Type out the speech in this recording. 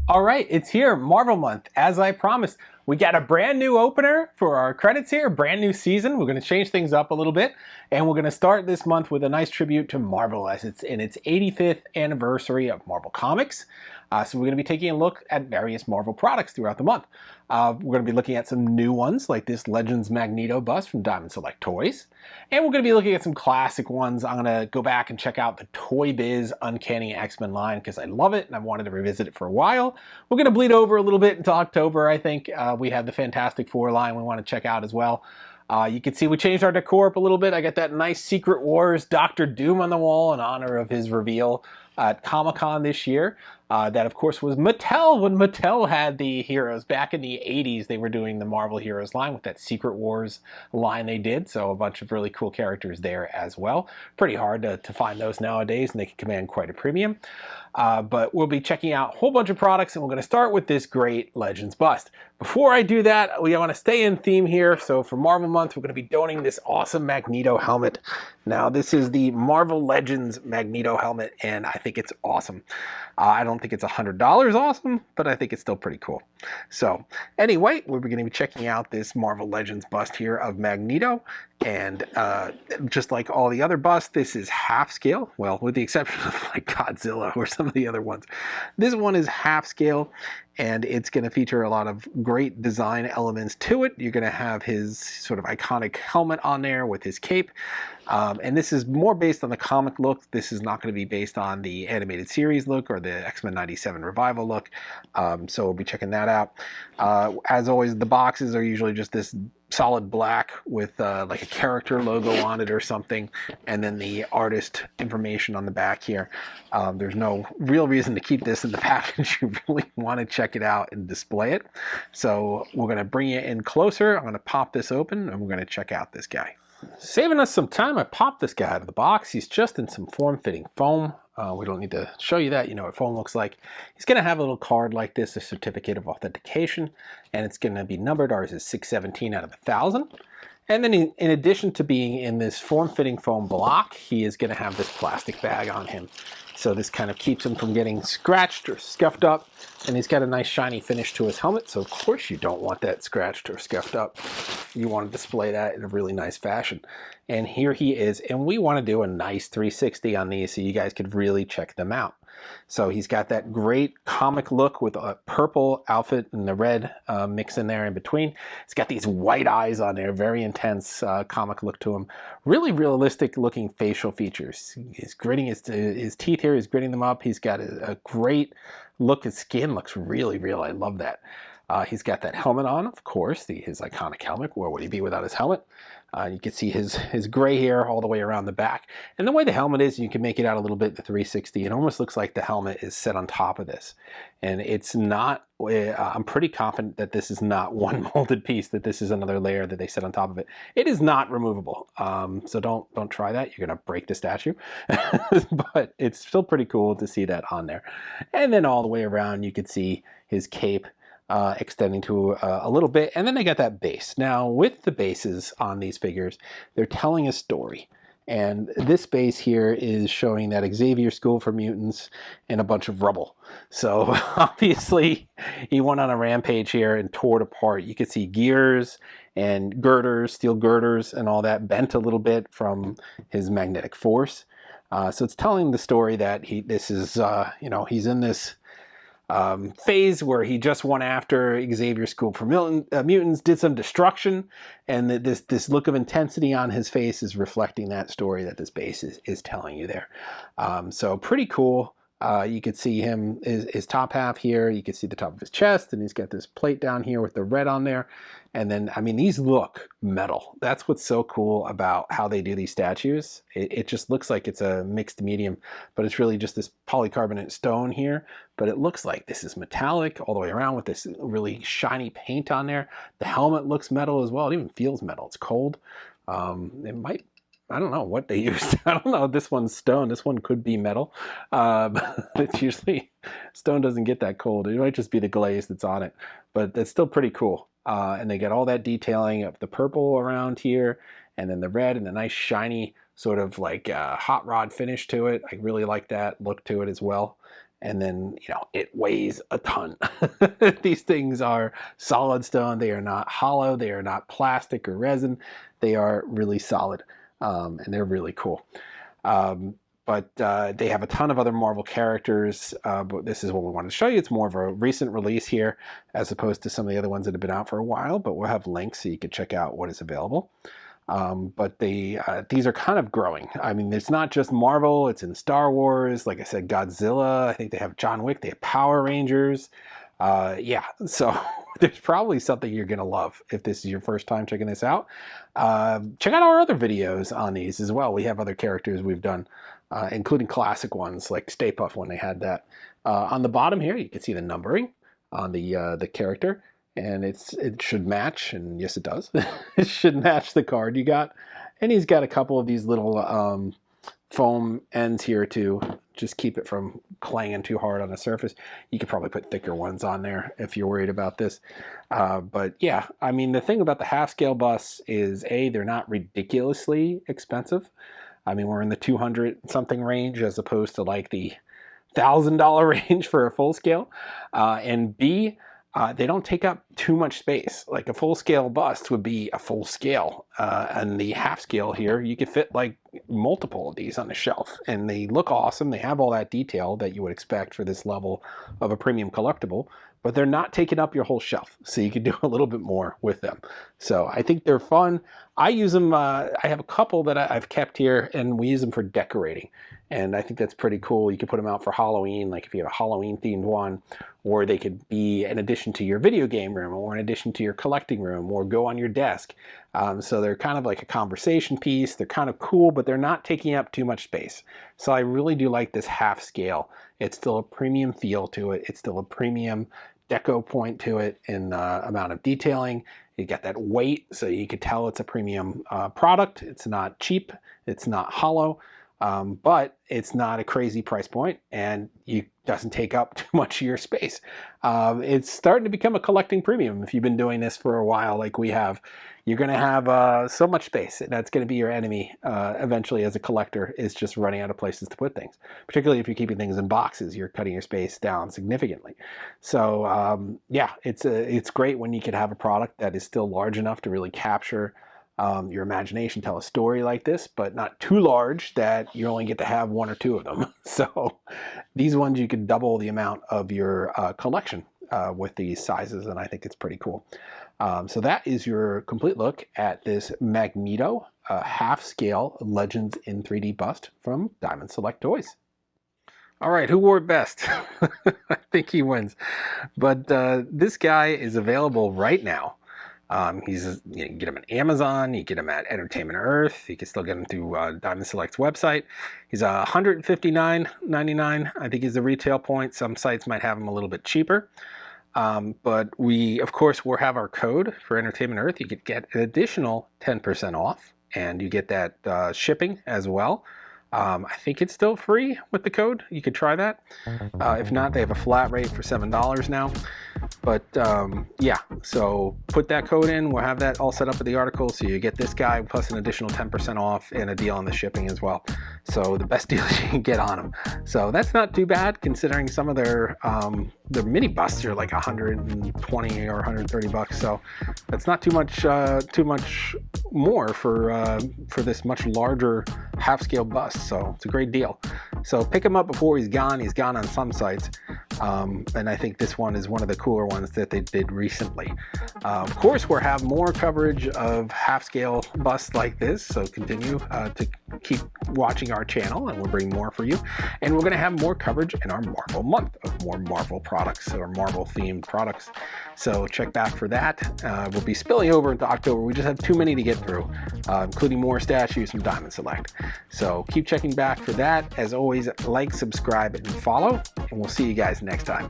All right, it's here, Marvel Month. As I promised, we got a brand new opener for our credits here, brand new season. We're going to change things up a little bit, and we're going to start this month with a nice tribute to Marvel as it's in its 85th anniversary of Marvel Comics. So we're going to be taking a look at various Marvel products throughout the month. We're going to be looking at some new ones like this Legends Magneto bust from Diamond Select Toys. And we're going to be looking at some classic ones. I'm going to go back and check out the Toy Biz Uncanny X-Men line because I love it and I've wanted to revisit it for a while. We're going to bleed over a little bit into October, I think. We have the Fantastic Four line we want to check out as well. You can see we changed our decor up a little bit. I got that nice Secret Wars Doctor Doom on the wall in honor of his reveal at Comic-Con this year. That, of course, was Mattel. When Mattel had the heroes back in the 80s, they were doing the Marvel Heroes line with that Secret Wars line they did. So a bunch of really cool characters there as well. Pretty hard to find those nowadays, and they can command quite a premium. But we'll be checking out a whole bunch of products, and we're going to start with this great Legends bust. Before I do that, we want to stay in theme here. So for Marvel Month, we're going to be donating this awesome Magneto helmet. Now, this is the Marvel Legends Magneto helmet, and I think it's awesome. I don't think it's $100 awesome, but I think it's still pretty cool. So anyway, we're going to be checking out this Marvel Legends bust here of Magneto. And just like all the other busts, this is half scale. Well, with the exception of like Godzilla or some of the other ones. This one is half scale, and it's going to feature a lot of great design elements to it. You're going to have his sort of iconic helmet on there with his cape. And this is more based on the comic look. This is not going to be based on the animated series look or the X-Men 97 revival look. So we'll be checking that out. As always, the boxes are usually just this solid black with like a character logo on it or something, and then the artist information on the back here. There's no real reason to keep this in the package. You really want to check it out and display it. So we're going to bring you in closer. I'm going to pop this open and we're going to check out this guy. Saving us some time, I popped this guy out of the box. He's just in some form-fitting foam. We don't need to show you that. You know what foam looks like. He's going to have a little card like this, a certificate of authentication, and it's going to be numbered. Ours is 617 out of 1,000. And then in addition to being in this form-fitting foam block, he is going to have this plastic bag on him. So this kind of keeps him from getting scratched or scuffed up. And he's got a nice shiny finish to his helmet. So of course you don't want that scratched or scuffed up. You want to display that in a really nice fashion. And here he is. And we want to do a nice 360 on these so you guys could really check them out. So he's got that great comic look with a purple outfit and the red mix in there in between. He's got these white eyes on there, very intense comic look to him. Really realistic looking facial features. He's gritting his teeth here, he's gritting them up. He's got a great look. His skin looks really real. I love that. He's got that helmet on, of course, his iconic helmet. Where would he be without his helmet? You can see his gray hair all the way around the back. And the way the helmet is, you can make it out a little bit in the 360. It almost looks like the helmet is set on top of this. And it's not, I'm pretty confident that this is not one molded piece, that this is another layer that they set on top of it. It is not removable. So don't try that. You're going to break the statue. But it's still pretty cool to see that on there. And then all the way around, you can see his cape extending to a little bit, and then they got that base. Now with the bases on these figures, they're telling a story, and this base here is showing that Xavier School for Mutants and a bunch of rubble. So obviously he went on a rampage here and tore it apart. You could see gears and girders, steel girders and all that bent a little bit from his magnetic force. So it's telling the story that he's in this phase where he just went after Xavier School for Mutants, did some destruction, and this look of intensity on his face is reflecting that story that this base is telling you there. So pretty cool. You could see his top half here. You could see the top of his chest, and he's got this plate down here with the red on there. And then, I mean, these look metal. That's what's so cool about how they do these statues. It just looks like it's a mixed medium, but it's really just this polycarbonate stone here. But it looks like this is metallic all the way around with this really shiny paint on there. The helmet looks metal as well. It even feels metal. It's cold. It might, I don't know what they used. I don't know. This one's stone. This one could be metal. It's usually, stone doesn't get that cold. It might just be the glaze that's on it, but it's still pretty cool. And they get all that detailing of the purple around here, and then the red and the nice shiny sort of like hot rod finish to it. I really like that look to it as well. and then, you know, it weighs a ton. These things are solid stone. They are not hollow. They are not plastic or resin. They are really solid, and they're really cool. But they have a ton of other Marvel characters, but this is what we wanted to show you. It's more of a recent release here as opposed to some of the other ones that have been out for a while, but we'll have links so you can check out what is available. But these are kind of growing. I mean, it's not just Marvel, it's in Star Wars. Like I said, Godzilla, I think they have John Wick, they have Power Rangers. Yeah, so there's probably something you're going to love if this is your first time checking this out. Check out our other videos on these as well. We have other characters we've done, including classic ones like Stay Puft when they had that. On the bottom here, you can see the numbering on the character. And it should match, and yes, it does. It should match the card you got. And he's got a couple of these little foam ends here to just keep it from clanging too hard on the surface. You could probably put thicker ones on there if you're worried about this. But yeah, I mean, the thing about the half-scale busts is, A, they're not ridiculously expensive. I mean, we're in the 200-something range as opposed to like the $1,000 range for a full scale. And B, they don't take up too much space. Like a full-scale bust would be a full scale, and the half-scale here, you could fit like multiple of these on the shelf, and they look awesome. They have all that detail that you would expect for this level of a premium collectible, but they're not taking up your whole shelf, so you can do a little bit more with them. So I think they're fun. I use them, I have a couple that I've kept here, and we use them for decorating. And I think that's pretty cool. You can put them out for Halloween, like if you have a Halloween-themed one, or they could be in addition to your video game room, or in addition to your collecting room, or go on your desk. So they're kind of like a conversation piece. They're kind of cool, but they're not taking up too much space. So I really do like this half scale. It's still a premium feel to it. It's still a premium deco point to it in amount of detailing. You get that weight, so you could tell it's a premium product. It's not cheap. It's not hollow. But it's not a crazy price point, and it doesn't take up too much of your space. It's starting to become a collecting premium. If you've been doing this for a while like we have, you're going to have so much space. That's going to be your enemy eventually as a collector, is just running out of places to put things. Particularly if you're keeping things in boxes, you're cutting your space down significantly. So yeah, it's great when you can have a product that is still large enough to really capture your imagination, tell a story like this, but not too large that you only get to have one or two of them. So these ones, you could double the amount of your collection with these sizes, and I think it's pretty cool. So that is your complete look at this Magneto half-scale Legends in 3D bust from Diamond Select Toys. All right, who wore it best? I think he wins. But this guy is available right now. You can get him on Amazon, you get him at Entertainment Earth, you can still get him through Diamond Select's website. He's $159.99, I think is the retail point. Some sites might have him a little bit cheaper. But we, of course, will have our code for Entertainment Earth. You could get an additional 10% off, and you get that shipping as well. I think it's still free with the code. You could try that. If not, they have a flat rate for $7 now. But yeah, so put that code in. We'll have that all set up in the article. So you get this guy plus an additional 10% off and a deal on the shipping as well. So the best deals you can get on them. So that's not too bad considering some of their mini busts are like 120 or 130 bucks. So that's not too much more for this much larger half scale bust. So it's a great deal. So pick him up before he's gone. He's gone on some sites. And I think this one is one of the cooler ones that they did recently. Of course, we'll have more coverage of half-scale busts like this, so continue to keep watching our channel, and we'll bring more for you. And we're going to have more coverage in our Marvel month of more Marvel products, or Marvel-themed products. So check back for that. We'll be spilling over into October. We just have too many to get through, including more statues from Diamond Select. So keep checking back for that. As always, like, subscribe, and follow, and we'll see you guys next time.